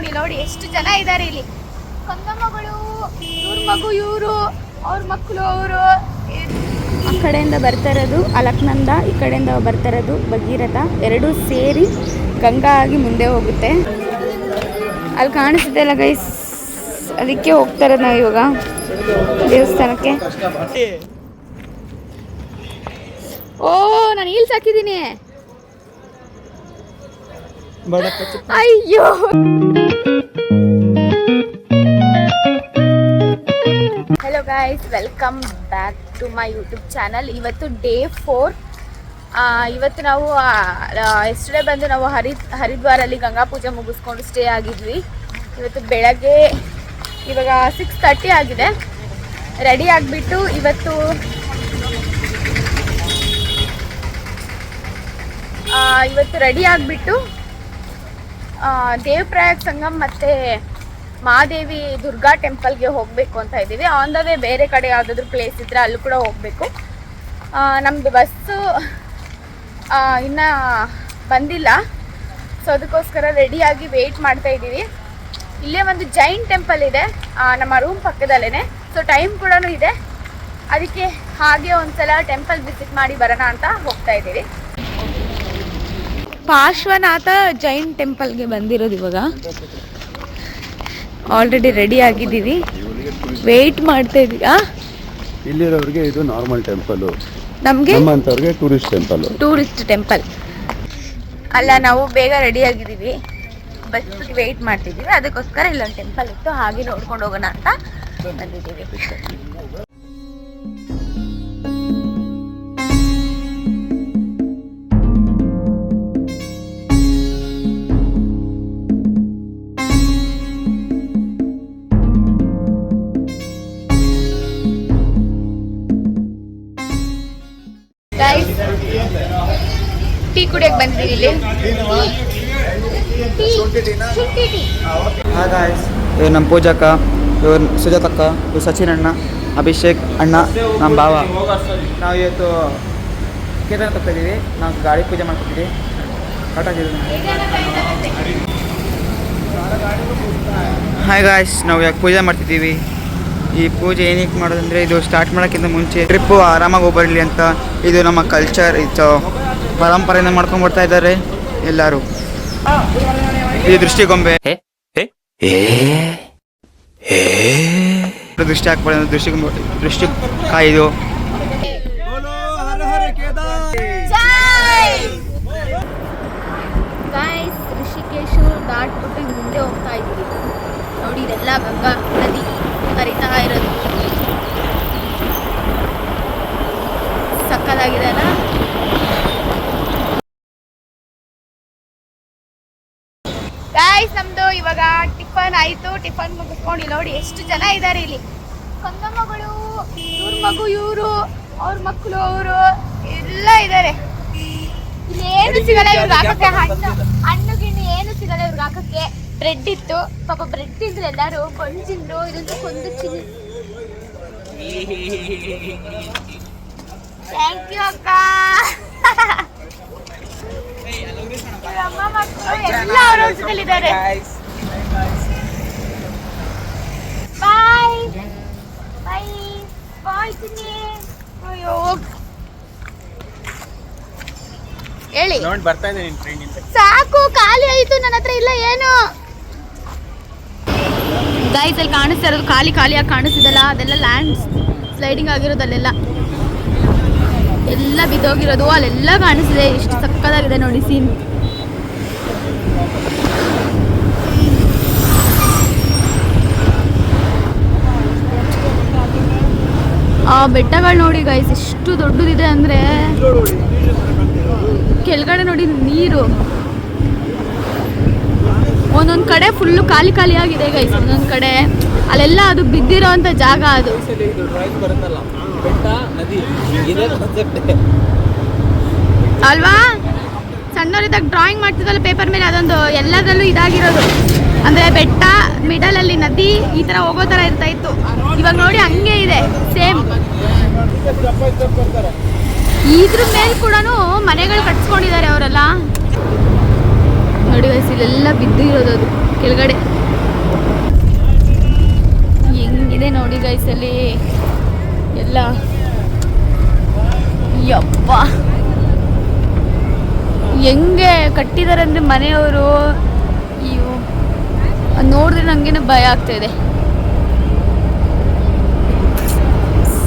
ಮುಗಿಸ್ಕೊಂಡು ಇಲ್ಲಿ ನೋಡಿ ಎಷ್ಟು ಜನ ಇದ್ದಾರೆ ಇಲ್ಲಿ. ಕಂದಮ್ಮಗಳು, ಇವ್ರ ಮಗು ಇವರು, ಅವ್ರ ಮಕ್ಕಳು ಅವರು. ಆ ಕಡೆಯಿಂದ ಬರ್ತಾ ಇರೋದು ಅಲಕ್ನಂದ, ಈ ಕಡೆಯಿಂದ ಬರ್ತಾ ಇರೋದು ಭಗೀರಥ. ಎರಡೂ ಸೇರಿ ಗಂಗಾ ಆಗಿ ಮುಂದೆ ಹೋಗುತ್ತೆ. ಅಲ್ಲಿ ಕಾಣಿಸುತ್ತೆ ಅಲ್ಲ ಗೈಸ್, ಅದಕ್ಕೆ ಹೋಗ್ತಾ ಇರೋದು ನಾವು ಇವಾಗ ದೇವಸ್ಥಾನಕ್ಕೆ. ಓ, ನಾನು ಹೀಲ್ಸ್ ಹಾಕಿದ್ದೀನಿ. ಅಯ್ಯೋ, hello guys, welcome back to my YouTube channel. ಇವತ್ತು ಡೇ 4. ಇವತ್ತು ನಾವು ಎಸ್ಟರ್ಡೇ ಬಂದು ನಾವು ಹರಿದ್ವಾರಲ್ಲಿ ಗಂಗಾ ಪೂಜೆ ಮುಗಿಸ್ಕೊಂಡು ಸ್ಟೇ ಆಗಿದ್ವಿ. ಇವತ್ತು ಬೆಳಗ್ಗೆ ಇವಾಗ 6:30 ಆಗಿದೆ. ರೆಡಿ ಆಗಿಬಿಟ್ಟು ಇವತ್ತು ರೆಡಿ ಆಗಿಬಿಟ್ಟು ದೇವಪ್ರಯಾಗ್ ಸಂಗಮ್ ಮತ್ತು ಮಹಾದೇವಿ ದುರ್ಗಾ ಟೆಂಪಲ್ಗೆ ಹೋಗಬೇಕು ಅಂತ ಇದ್ದೀವಿ. ಆನ್ ದ ವೇ ಬೇರೆ ಕಡೆ ಯಾವುದಾದ್ರೂ ಪ್ಲೇಸ್ ಇದ್ದರೆ ಅಲ್ಲೂ ಕೂಡ ಹೋಗಬೇಕು. ನಮ್ಮದು ಬಸ್ಸು ಇನ್ನೂ ಬಂದಿಲ್ಲ, ಸೊ ಅದಕ್ಕೋಸ್ಕರ ರೆಡಿಯಾಗಿ ವೆಯ್ಟ್ ಮಾಡ್ತಾ ಇದ್ದೀವಿ. ಇಲ್ಲೇ ಒಂದು ಜೈನ್ ಟೆಂಪಲ್ ಇದೆ ನಮ್ಮ ರೂಮ್ ಪಕ್ಕದಲ್ಲೇ, ಸೊ ಟೈಮ್ ಕೂಡ ಇದೆ. ಅದಕ್ಕೆ ಹಾಗೆ ಒಂದ್ಸಲ ಟೆಂಪಲ್ ವಿಸಿಟ್ ಮಾಡಿ ಬರೋಣ ಅಂತ ಹೋಗ್ತಾ ಇದ್ದೀವಿ. ಪಾರ್ಶ್ವನಾಥ ಜೈನ್ ಟೆಂಪಲ್ಗೆ ಬಂದಿರೋದು ಇವಾಗ. ಆಲ್ರೆಡಿ ರೆಡಿ ಆಗಿದ್ದೀವಿ, ವೆಯ್ಟ್ ಮಾಡ್ತಾ ಇದ್ದೀವಿ. ಇಲ್ಲಿರೋರಿಗೆ ಇದು ನಾರ್ಮಲ್ ಟೆಂಪಲ್, ನಮಗೆ ನಮ್ಮಂತವ್ರಿಗೆ ಟೂರಿಸ್ಟ್ ಟೆಂಪಲ್ ಅಲ್ಲ. ನಾವು ಬೇಗ ರೆಡಿ ಆಗಿದ್ದೀವಿ, ಬಸ್ಸಿಗೆ ವೆಯ್ಟ್ ಮಾಡ್ತಿದ್ದೀವಿ. ಅದಕ್ಕೋಸ್ಕರ ಇಲ್ಲೊಂದು ಟೆಂಪಲ್ ಇತ್ತು, ಹಾಗೆ ನೋಡ್ಕೊಂಡು ಹೋಗೋಣ ಅಂತ ಬಂದಿದ್ದೀವಿ. ಟೀ ಕುಡಿಯಕ್ಕೆ ಬಂದಿದ್ದೀವಿ ಇಲ್ಲಿ. ಹಾಯ್ ಗಾಯ್ಸ್, ಇವ್ರು ನಮ್ಮ ಪೂಜಕ್ಕ, ಇವ್ರು ಸುಜಾತಕ್ಕ, ಇವ್ರು ಸಚಿನ್ ಅಣ್ಣ, ಅಭಿಷೇಕ್ ಅಣ್ಣ, ನಮ್ಮ ಭಾವ. ನಾವು ಇವತ್ತು ಕೇದಾರ್ನಾಥ ಹೋಗ್ತಾಯಿದ್ದೀವಿ. ನಾವು ಗಾಡಿ ಪೂಜೆ ಮಾಡ್ತಿದ್ದೀವಿ. ಹಾಯ್ ಗಾಯ್ಸ್, ನಾವು ಯಾಕೆ ಪೂಜೆ ಮಾಡ್ತಿದ್ದೀವಿ. ಈ ಪೂಜೆ ಏನಕ್ಕೆ ಮಾಡೋದಂದರೆ, ಇದು ಸ್ಟಾರ್ಟ್ ಮಾಡೋಕ್ಕಿಂತ ಮುಂಚೆ ಟ್ರಿಪ್ಪು ಆರಾಮಾಗಿ ಹೋಗ್ಬರಲಿ ಅಂತ. ಇದು ನಮ್ಮ ಕಲ್ಚರ್, ಇದು ಪರಂಪರೆಯಿಂದ ಮಾಡ್ಕೊಂಡು ಬರ್ತಾ ಇದ್ದಾರೆ ಎಲ್ಲರೂ. ಈ ದೃಷ್ಟಿಗೊಂಬೆ ದೃಷ್ಟಿ ಹಾಕ್ಬಾರ್ದು, ದೃಷ್ಟಿ ಕಾಯ್ದು. ಋಷಿಕೇಶು ದಾಟ್ಬಿಟ್ಟು ಮುಂದೆ ಹೋಗ್ತಾ ಇದ್ದೀವಿ. ನೋಡಿ, ಇದೆಲ್ಲ ಗಂಗಾ ನದಿ ಹರಿತಾ ಇರೋದು. ಸಕ್ಕತ್ತಾಗಿದೆ ಅಲ್ಲ. ಗೈಸ್, ನಮ್ದು ಇವಾಗ ಟಿಫನ್ ಆಯ್ತು. ಟಿಫನ್ ಮುಗಿಸ್ಕೊಂಡು ಇಲ್ಲಿ ನೋಡಿ ಎಷ್ಟು ಜನ ಇದ್ದಾರೆ ಇಲ್ಲಿ. ಕಂದಮ್ಮಗಳು, ಇವ್ರ ಮಗು ಇವರು, ಅವ್ರ ಮಕ್ಕಳು ಅವರು ಎಲ್ಲ ಇದ್ದಾರೆ. ಇಲ್ಲಿ ಏನು ಸಿಗಲ್ಲ ಇವ್ರಿಗೆ ಹಾಕಕ್ಕೆ, ಹಣ್ಣು ಗಿಣ್ಣು ಏನು ಸಿಗಲ್ಲ ಇವ್ರಿಗೆ ಹಾಕಕ್ಕೆ. ಬ್ರೆಡ್ ಇತ್ತು, ಪಾಪ ಬ್ರೆಡ್ ತಿಂದ್ರು ಎಲ್ಲರೂ. ಕೊಂಜಿಂದ್ರು, ಇದೊಂದು ಕೊಂದು ಚಿಲ್ಲಿ. ಥ್ಯಾಂಕ್ ಯು ಅಕ್ಕ. ಅಮ್ಮ ಮಕ್ಕಳು ಎಲ್ಲ ಅವ್ರ ಜೊತೆಲಿದ್ದಾರೆ. ಬಾಯ್ ಬಾಯ್ ಬಾಯ್ ಚಿನ್ನಿ. ಅಯ್ಯೋ, ಹೇಳಿ ಸಾಕು, ಖಾಲಿ ಆಯ್ತು, ನನ್ನ ಹತ್ರ ಇಲ್ಲ ಏನು. ಗೈಸ್, ಅಲ್ಲಿ ಕಾಣಿಸ್ತಾ ಇರೋದು ಖಾಲಿಯಾಗಿ ಕಾಣಿಸ್ತಿದಲ್ಲ, ಅದೆಲ್ಲ ಲ್ಯಾಂಡ್ ಸ್ಲೈಡಿಂಗ್ ಆಗಿರೋದು. ಅಲ್ಲೆಲ್ಲ ಎಲ್ಲ ಬಿದ್ದೋಗಿರೋದು, ಅಲ್ಲೆಲ್ಲ ಕಾಣಿಸ್ತಿದೆ. ಎಷ್ಟು ಸಕ್ಕತ್ತಾಗಿದೆ ನೋಡಿ ಸೀನ್. ಆ ಬೆಟ್ಟಗಳು ನೋಡಿ ಗೈಸ್, ಎಷ್ಟು ದೊಡ್ಡದಿದೆ ಅಂದರೆ. ಕೆಳಗಡೆ ನೋಡಿ ನೀರು, ಒಂದೊಂದು ಕಡೆ ಫುಲ್ಲು ಖಾಲಿಯಾಗಿದೆ ಗೈಸ್. ಒಂದೊಂದು ಕಡೆ ಅಲ್ಲೆಲ್ಲ ಅದು ಬಿದ್ದಿರೋ ಅಂಥ ಜಾಗ ಅದು. ಅಲ್ವಾ, ಸಣ್ಣವರಿದ್ದಾಗ ಡ್ರಾಯಿಂಗ್ ಮಾಡ್ತಿದ್ದಲ್ಲ ಪೇಪರ್ ಮೇಲೆ, ಅದೊಂದು ಎಲ್ಲದರಲ್ಲೂ ಇದಾಗಿರೋದು. ಅಂದರೆ ಬೆಟ್ಟ, ಮಿಡಲಲ್ಲಿ ನದಿ, ಈ ಥರ ಹೋಗೋ ಥರ ಇರ್ತಾ ಇತ್ತು. ಇವಾಗ ನೋಡಿ ಹಂಗೆ ಇದೆ, ಸೇಮ್. ಇದ್ರ ಮೇಲೆ ಕೂಡ ಮನೆಗಳು ಕಟ್ಸ್ಕೊಂಡಿದ್ದಾರೆ ಅವರೆಲ್ಲ. ನೋಡಿ ಗೈಸ್, ಇಲ್ಲೆಲ್ಲ ಬಿದ್ದು ಇರೋದು ಅದು. ಕೆಳಗಡೆ ಹೆಂಗಿದೆ ನೋಡಿ ಗೈಸ್ ಅಲ್ಲಿ ಎಲ್ಲ. ಯಪ್ಪ ಹೆಂಗೆ ಕಟ್ಟಿದ್ದಾರೆ ಅಂದರೆ ಮನೆಯವರು. ಅಯ್ಯೋ ನೋಡಿದ್ರೆ ನನಗೇನು ಭಯ ಆಗ್ತಾ ಇದೆ.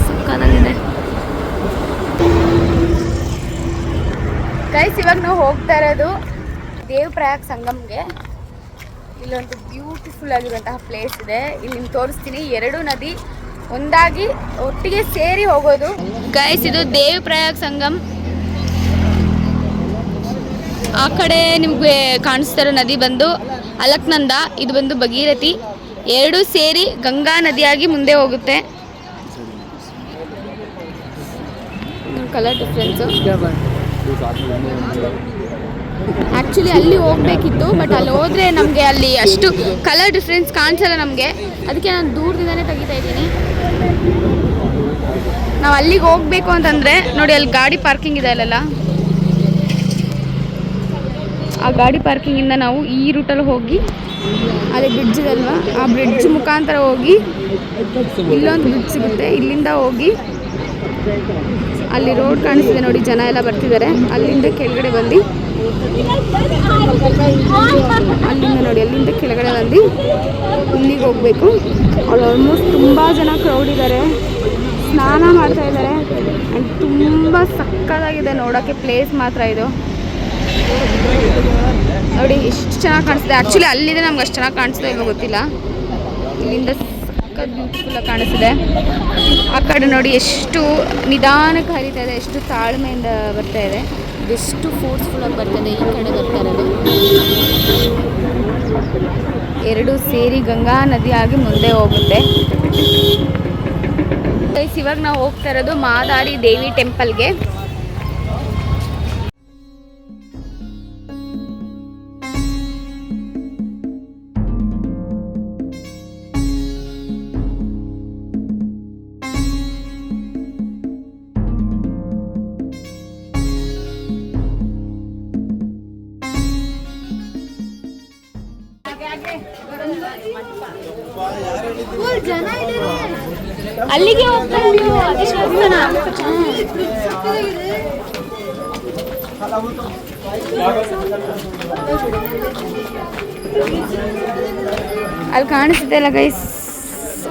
ಸಕ್ಕತ್ತಾಗಿದೆ ಗೈಸ್. ಇವಾಗ ನಾವು ಹೋಗ್ತಾ ಇರೋದು ದೇವಪ್ರಯಾಗ್ ಸಂಗಮ್ಗೆ. ಇಲ್ಲೊಂದು ಬ್ಯೂಟಿಫುಲ್ ಆಗಿರುವಂತಹ ಪ್ಲೇಸ್ ಇದೆ. ಇಲ್ಲಿ ನಿಮ್ಗೆ ತೋರಿಸ್ತೀನಿ. 2 ನದಿ ಒಂದಾಗಿ ಒಟ್ಟಿಗೆ ಸೇರಿ ಹೋಗೋದು ಗೈಸ್. ಇದು ದೇವಪ್ರಯಾಗ್ ಸಂಗಮ್. ಆ ಕಡೆ ನಿಮಗೆ ಕಾಣಿಸ್ತಾರೋ ನದಿ ಬಂದು ಅಲಕ್ನಂದ, ಇದು ಬಂದು ಭಗೀರಥಿ. 2 ಸೇರಿ ಗಂಗಾ ನದಿಯಾಗಿ ಮುಂದೆ ಹೋಗುತ್ತೆ. Colour difference. ಆ್ಯಕ್ಚುಲಿ ಅಲ್ಲಿ ಹೋಗ್ಬೇಕಿತ್ತು, ಬಟ್ ಅಲ್ಲಿ ಹೋದರೆ ನಮಗೆ ಅಲ್ಲಿ ಅಷ್ಟು ಕಲರ್ ಡಿಫ್ರೆನ್ಸ್ ಕಾಣಿಸಲ್ಲ ನಮಗೆ. ಅದಕ್ಕೆ ನಾನು ದೂರದಿಂದನೇ ತೆಗಿತಾ ಇದ್ದೀನಿ. ನಾವು ಅಲ್ಲಿಗೆ ಹೋಗಬೇಕು ಅಂತಂದರೆ ನೋಡಿ, ಅಲ್ಲಿ ಗಾಡಿ ಪಾರ್ಕಿಂಗ್ ಇದೆ ಅಲ್ಲೆಲ್ಲ. ಆ ಗಾಡಿ ಪಾರ್ಕಿಂಗಿಂದ ನಾವು ಈ ರೂಟಲ್ಲಿ ಹೋಗಿ, ಅಲ್ಲಿ ಬ್ರಿಡ್ಜ್ ಇದೆ ಅಲ್ವಾ, ಆ ಬ್ರಿಡ್ಜ್ ಮುಖಾಂತರ ಹೋಗಿ ಇಲ್ಲೊಂದು ಬ್ರಿಡ್ಜ್ ಸಿಗುತ್ತೆ. ಇಲ್ಲಿಂದ ಹೋಗಿ ಅಲ್ಲಿ ರೋಡ್ ಕಾಣಿಸ್ತಿದೆ ನೋಡಿ, ಜನ ಎಲ್ಲ ಬರ್ತಿದ್ದಾರೆ. ಅಲ್ಲಿಂದ ಕೆಳಗಡೆ ಬಂದು, ಅಲ್ಲಿಂದ ನೋಡಿ, ಅಲ್ಲಿಂದ ಕೆಳಗಡೆ ಬಂದು ಇಲ್ಲಿಗೆ ಹೋಗಬೇಕು. ಅಲ್ಲಿ ಆಲ್ಮೋಸ್ಟ್ ತುಂಬ ಜನ ಕ್ರೌಡ್ ಇದ್ದಾರೆ, ಸ್ನಾನ ಮಾಡ್ತಾ ಇದ್ದಾರೆ. ಆ್ಯಂಡ್ ತುಂಬ ಸಕ್ಕತ್ತಾಗಿದೆ ನೋಡೋಕ್ಕೆ ಪ್ಲೇಸ್ ಮಾತ್ರ ಇದು. ನೋಡಿ ಎಷ್ಟು ಚೆನ್ನಾಗಿ ಕಾಣಿಸ್ತಿದೆ. ಆ್ಯಕ್ಚುಲಿ ಅಲ್ಲಿದೆ, ನಮ್ಗೆ ಅಷ್ಟು ಚೆನ್ನಾಗಿ ಕಾಣಿಸ್ತಾ ಇಲ್ವೋ ಗೊತ್ತಿಲ್ಲ. ಇಲ್ಲಿಂದ ಸಕ್ಕತ್ ಬ್ಯೂಟಿಫುಲ್ಲಾಗಿ ಕಾಣಿಸ್ತಿದೆ. ಆ ಕಡೆ ನೋಡಿ ಎಷ್ಟು ನಿಧಾನಕ್ಕೆ ಹರಿತಾ ಇದೆ, ಎಷ್ಟು ತಾಳ್ಮೆಯಿಂದ ಬರ್ತಾ ಇದೆ, ಎಷ್ಟು ಫೋರ್ಸ್ಫುಲ್ಲಾಗಿ ಬರ್ತಾಯಿದೆ. ಈ ಕಡೆ ಬರ್ತಾ ಇರೋದು 2 ಸೇರಿ ಗಂಗಾ ನದಿಯಾಗಿ ಮುಂದೆ ಹೋಗುತ್ತೆ. ಇವಾಗ ನಾವು ಹೋಗ್ತಾ ಇರೋದು ಮಾದಾರಿ ದೇವಿ ಟೆಂಪಲ್ಗೆ. ಅಲ್ಲಿಗೆ ಹೋಗ್ತಾ ಅಲ್ಲಿ ಕಾಣಿಸುತ್ತೆ ಅಲ್ಲ ಗೈಸ್,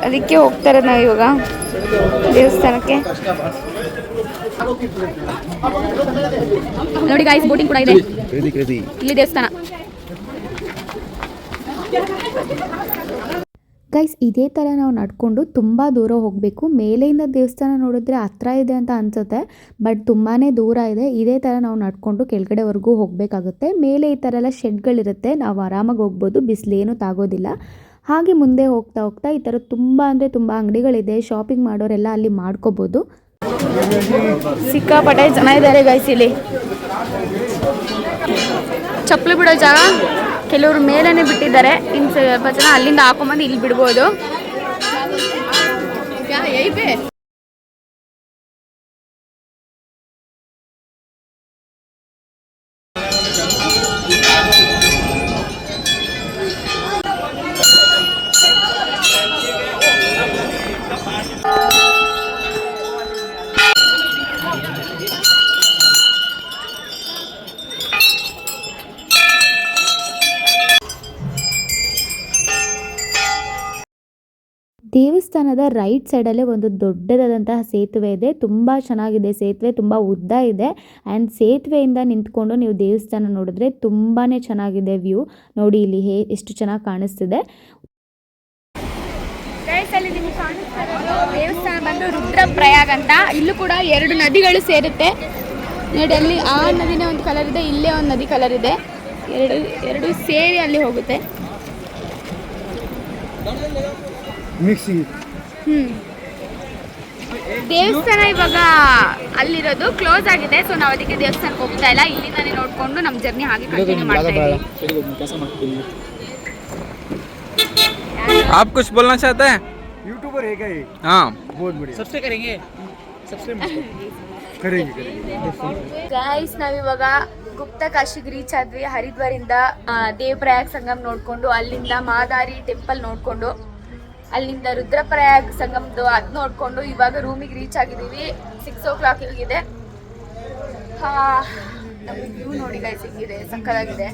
ಅದಕ್ಕೆ ಹೋಗ್ತಾ ಇರೋದು ನಾವು ಇವಾಗ ದೇವಸ್ಥಾನಕ್ಕೆ. ನೋಡಿ ಗೈಸ್, ಬೋಟಿಂಗ್ ಕೂಡ ಇದೆ ಇಲ್ಲಿ ದೇವಸ್ಥಾನ. ಗೈಸ್, ಇದೇ ಥರ ನಾವು ನಡ್ಕೊಂಡು ತುಂಬ ದೂರ ಹೋಗಬೇಕು. ಮೇಲೆಯಿಂದ ದೇವಸ್ಥಾನ ನೋಡಿದ್ರೆ ಹತ್ರ ಇದೆ ಅಂತ ಅನಿಸುತ್ತೆ, ಬಟ್ ತುಂಬಾ ದೂರ ಇದೆ. ಇದೇ ಥರ ನಾವು ನಡ್ಕೊಂಡು ಕೆಳಗಡೆವರೆಗೂ ಹೋಗಬೇಕಾಗುತ್ತೆ. ಮೇಲೆ ಈ ಥರ ಎಲ್ಲ ಶೆಡ್ಗಳಿರುತ್ತೆ, ನಾವು ಆರಾಮಾಗಿ ಹೋಗ್ಬೋದು, ಬಿಸಿಲೇನು ತಾಗೋದಿಲ್ಲ. ಹಾಗೆ ಮುಂದೆ ಹೋಗ್ತಾ ಹೋಗ್ತಾ ಈ ಥರ ತುಂಬ ಅಂದರೆ ತುಂಬ ಅಂಗಡಿಗಳಿದೆ. ಶಾಪಿಂಗ್ ಮಾಡೋರೆಲ್ಲ ಅಲ್ಲಿ ಮಾಡ್ಕೋಬೋದು. ಸಿಕ್ಕಾಪಟ್ಟೆ ಜನ ಇದ್ದಾರೆ ಗೈಸ್. ಇಲ್ಲಿ ಚಪ್ಪಲಿ ಬಿಡೋ ಜಾಗ ಕೆಲವರು ಮೇಲೇ ಬಿಟ್ಟಿದ್ದಾರೆ. ಇನ್ನು ಸ್ವಲ್ಪ ಜನ ಅಲ್ಲಿಂದ ಹಾಕೊಂಬಂದು ಇಲ್ಲಿ ಬಿಡ್ಬೋದು. ದೇವಸ್ಥಾನದ ರೈಟ್ ಸೈಡಲ್ಲೇ ಒಂದು ದೊಡ್ಡದಾದಂತಹ ಸೇತುವೆ ಇದೆ. ತುಂಬ ಚೆನ್ನಾಗಿದೆ ಸೇತುವೆ, ತುಂಬ ಉದ್ದ ಇದೆ. ಆ್ಯಂಡ್ ಸೇತುವೆಯಿಂದ ನಿಂತ್ಕೊಂಡು ನೀವು ದೇವಸ್ಥಾನ ನೋಡಿದ್ರೆ ತುಂಬಾ ಚೆನ್ನಾಗಿದೆ ವ್ಯೂ. ನೋಡಿ ಇಲ್ಲಿ ಎಷ್ಟು ಚೆನ್ನಾಗಿ ಕಾಣಿಸ್ತಿದೆ. ದೇವಸ್ಥಾನ ಬಂದು ರುದ್ರಪ್ರಯಾಗ್ ಅಂತ. ಇಲ್ಲೂ ಕೂಡ 2 ನದಿಗಳು ಸೇರುತ್ತೆ ನೋಡಿ. ಅಲ್ಲಿ ಆ ನದಿನೇ ಒಂದು ಕಲರ್ ಇದೆ, ಇಲ್ಲೇ ಒಂದು ನದಿ ಕಲರ್ ಇದೆ. ಎರಡು ಸೇರಿ ಅಲ್ಲಿ ಹೋಗುತ್ತೆ. ದೇವಸ್ಥಾನ ಇವಾಗ ಅಲ್ಲಿರೋದು ಕ್ಲೋಸ್ ಆಗಿದೆ, ಸೊ ನಾವು ಅದಕ್ಕೆ ದೇವಸ್ಥಾನಕ್ಕೆ ಹೋಗ್ತಾ ಇಲ್ಲ. ಇಲ್ಲಿಂದಾನೇ ನೋಡ್ಕೊಂಡು ನಮ್ಮ ಜರ್ನಿ ಹಾಗೆ ಕಂಟಿನ್ಯೂ ಮಾಡ್ತಾ ಇದ್ದೀವಿ. आप कुछ बोलना चाहते हैं? यूट्यूबर है क्या ये? हाँ, बहुत बढ़िया. सब्सक्राइब करेंगे. करेंगे. ಗೈಸ್, ನಾವಿವಾಗ ಗುಪ್ತಕಾಶಿಗೆ ರೀಚ್ ಆದ್ವಿ. ಹರಿದ್ವಾರಿಂದ ದೇವಪ್ರಯಾಗ್ ಸಂಗಮ್ ನೋಡ್ಕೊಂಡು, ಅಲ್ಲಿಂದ ಮಾದಾರಿ ಟೆಂಪಲ್ ನೋಡ್ಕೊಂಡು, ಅಲ್ಲಿಂದ ರುದ್ರಪ್ರಯಾಗ್ ಸಂಗಮ್ದು ಅದು ನೋಡ್ಕೊಂಡು ಇವಾಗ ರೂಮಿಗೆ ರೀಚ್ ಆಗಿದ್ದೀವಿ. 6 o'clock ಇದೆ. ನಮಗೆ ವ್ಯೂ ನೋಡಿ ಗೈಸ್ ಹೆಂಗಿದೆ, ಸಕ್ಕತ್ತಾಗಿದೆ.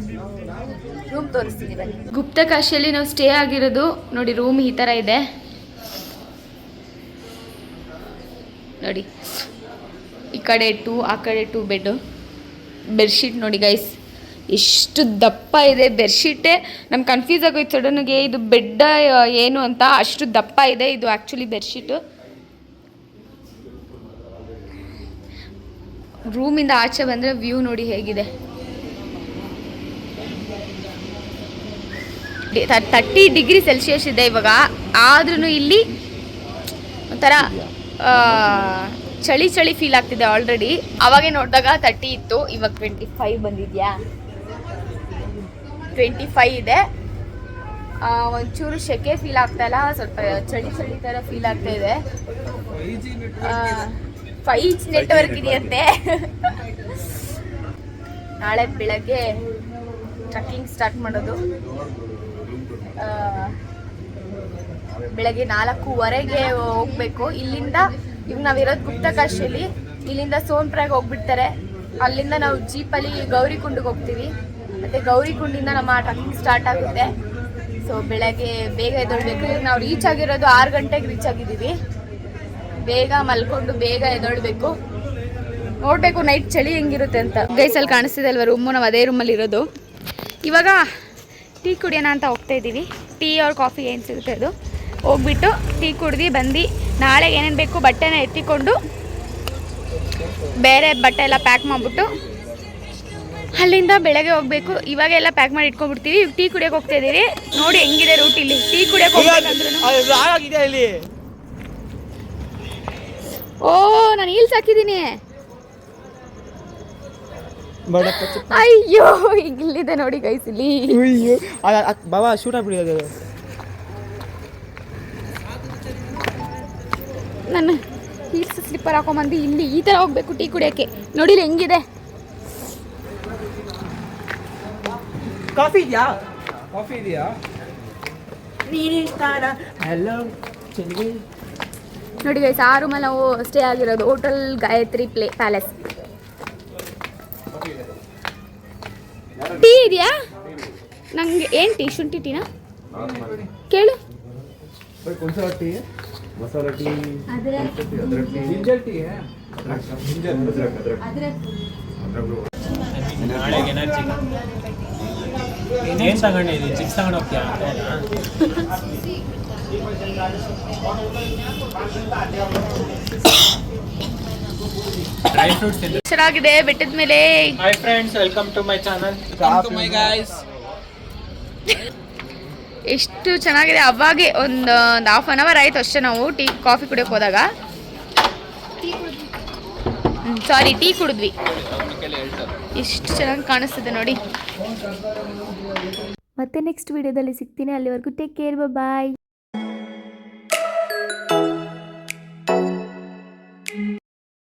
ರೂಮ್ ತೋರಿಸ್ತೀನಿ ಬನ್ನಿ. ಗುಪ್ತಕಾಶಿಯಲ್ಲಿ ನಾವು ಸ್ಟೇ ಆಗಿರೋದು ನೋಡಿ. ರೂಮ್ ಈ ಥರ ಇದೆ ನೋಡಿ. ಈ ಕಡೆ 2, ಆ ಕಡೆ 2 ಬೆಡ್ಡು. ಬೆಡ್ಶೀಟ್ ನೋಡಿ ಗೈಸ್ ಎಷ್ಟು ದಪ್ಪ ಇದೆ. ಬೆಡ್ಶೀಟೇ ನಮ್ಗೆ ಕನ್ಫ್ಯೂಸ್ ಆಗೋಯ್ತು ಸಡನ್ಗೆ, ಇದು ಬೆಡ್ಡ ಏನು ಅಂತ. ಅಷ್ಟು ದಪ್ಪ ಇದೆ ಇದು ಆ್ಯಕ್ಚುಲಿ ಬೆಡ್ಶೀಟು. ರೂಮಿಂದ ಆಚೆ ಬಂದರೆ ವ್ಯೂ ನೋಡಿ ಹೇಗಿದೆ. 30 ಡಿಗ್ರಿ ಸೆಲ್ಸಿಯಸ್ ಇದೆ ಇವಾಗ. ಆದ್ರೂ ಇಲ್ಲಿ ಒಂಥರ ಚಳಿ ಚಳಿ ಫೀಲ್ ಆಗ್ತಿದೆ ಆಲ್ರೆಡಿ. ಅವಾಗೆ ನೋಡಿದಾಗ 30 ಇತ್ತು, ಇವಾಗ 25 ಬಂದಿದ್ಯಾ. 25 ಇದೆ. ಒಂಚೂರು ಸೆಕೆ ಫೀಲ್ ಆಗ್ತಾ ಇಲ್ಲ, ಸ್ವಲ್ಪ ಚಳಿ ಚಳಿ ಥರ ಫೀಲ್ ಆಗ್ತಾ ಇದೆ. 5G ನೆಟ್ವರ್ಕ್ ಇದೆಯಂತೆ. ನಾಳೆ ಬೆಳಗ್ಗೆ ಟ್ರಕ್ಕಿಂಗ್ ಸ್ಟಾರ್ಟ್ ಮಾಡೋದು. ಬೆಳಗ್ಗೆ 4:15ಗೆ ಹೋಗ್ಬೇಕು ಇಲ್ಲಿಂದ. ಇವಾಗ ನಾವಿರೋದು ಗುಪ್ತಕಾಶಿಯಲ್ಲಿ. ಇಲ್ಲಿಂದ ಸೋನ್ಪ್ರಯಾಗ್ ಹೋಗ್ಬಿಡ್ತಾರೆ. ಅಲ್ಲಿಂದ ನಾವು ಜೀಪಲ್ಲಿ ಗೌರಿಕುಂಡಿಗೆ ಹೋಗ್ತೀವಿ. ಮತ್ತು ಗೌರಿಕುಂಡಿಂದ ನಮ್ಮ ಟ್ರಕ್ಕಿಂಗ್ ಸ್ಟಾರ್ಟ್ ಆಗುತ್ತೆ. ಸೊ ಬೆಳಗ್ಗೆ ಬೇಗ ಎದ್ದೇಳಬೇಕು. ನಾವು ರೀಚ್ ಆಗಿರೋದು 6 ಗಂಟೆಗೆ ರೀಚ್ ಆಗಿದ್ದೀವಿ. ಬೇಗ ಮಲ್ಕೊಂಡು ಬೇಗ ಎದ್ದೇಳಬೇಕು. ನೋಡಬೇಕು ನೈಟ್ ಚಳಿ ಹೆಂಗಿರುತ್ತೆ ಅಂತ. ಗೈಸಲ್ಲಿ ಕಾಣಿಸ್ತಿದೆ ಅಲ್ವ ರೂಮು, ನಾವು ಅದೇ ರೂಮಲ್ಲಿ ಇರೋದು. ಇವಾಗ ಟೀ ಕುಡಿಯೋಣ ಅಂತ ಹೋಗ್ತಾ ಇದ್ದೀವಿ. ಟೀ ಅವ್ರ ಕಾಫಿ ಏನು ಸಿಗುತ್ತೆ ಅದು ಹೋಗ್ಬಿಟ್ಟು ಟೀ ಕುಡ್ದು ಬಂದು ನಾಳೆ ಏನೇನು ಬೇಕು ಬಟ್ಟೆನ ಎತ್ತಿಕೊಂಡು ಬೇರೆ ಬಟ್ಟೆ ಎಲ್ಲ ಪ್ಯಾಕ್ ಮಾಡಿಬಿಟ್ಟು ಅಲ್ಲಿಂದ ಬೆಳಗ್ಗೆ ಹೋಗಬೇಕು. ಇವಾಗೆಲ್ಲ ಪ್ಯಾಕ್ ಮಾಡಿ ಇಟ್ಕೊಂಡ್ಬಿಡ್ತೀವಿ. ಟೀ ಕುಡಿಯೋಕೆ ಹೋಗ್ತಾ ಇದ್ದೀವಿ. ನೋಡಿ ಹೆಂಗಿದೆ ರೂಟ್ ಇಲ್ಲಿ. ಟೀ ಕುಡಿಯೋಕೆ ಹೋಗ್ಬೇಕಂದ್ರೆ ಓ ನಾನು ಹೀಲ್ಸ್ ಹಾಕಿದ್ದೀನಿ. ಅಯ್ಯೋ ಇಲ್ಲಿದೆ ನೋಡಿ ಗೈಸ್ ಇಲ್ಲಿ. ಬಾಬಾ ಶೂಟ್ ಆಗ್ಬಿಡಿ. ನಾನು ಹೀಲ್ಸ್ ಸ್ಲಿಪ್ಪರ್ ಹಾಕೊಂಬಂದು ಇಲ್ಲಿ ಈ ಥರ ಹೋಗ್ಬೇಕು ಟೀ ಕುಡಿಯೋಕ್ಕೆ. ನೋಡಿಲ್ಲ ಹೆಂಗಿದೆ. ಕಾಫಿ ಇದೆಯಾ ನೋಡಿ ಗೈಸ್, ಆ ರೂಮಲ್ಲಿ ನಾವು ಸ್ಟೇ ಆಗಿರೋದು. Hotel Gayatri palace. ಟೀ ಇದೆಯಾ? ನಂಗೆ ಏನು ಟೀ? ಶುಂಠಿ ಟೀನಾ ಕೇಳು. ಮಸಾಲಾ ಟೀ, ಜಿಂಜರ್ ಟೀ ನಾಳೆಗೆ ಎನರ್ಜಿ ಏನು ತಗೊಂಡಿದ್ದೀನಿ? ಚಿಪ್ಸ್ ತಗೊಂಡು ಹೋಗ್ತೀಯಾ? ಡ್ರೈ ಫ್ರೂಟ್ಸ್ ಚೆನ್ನಾಗಿದೆ ಬೆಟ್ಟದ ಮೇಲೆ. Hi friends, welcome to my channel. My guys, ಎಷ್ಟು ಚೆನ್ನಾಗಿದೆ. ಅವಾಗೆ ಒಂದು ½ an hour ಆಯಿತು ಅಷ್ಟೇ ನಾವು ಕಾಫಿ ಕುಡಿಯೋಕೆ ಹೋದಾಗ. ಟೀ ಕುಡಿದ್ವಿ. ಎಷ್ಟು ಚೆನ್ನಾಗಿ ಕಾಣಿಸ್ತಿದೆ ನೋಡಿ. ಮತ್ತೆ ನೆಕ್ಸ್ಟ್ ವಿಡಿಯೋದಲ್ಲಿ ಸಿಗ್ತೀನಿ. ಅಲ್ಲಿವರೆಗೂ ಟೇಕ್ ಕೇರ್, ಬಾಯ್.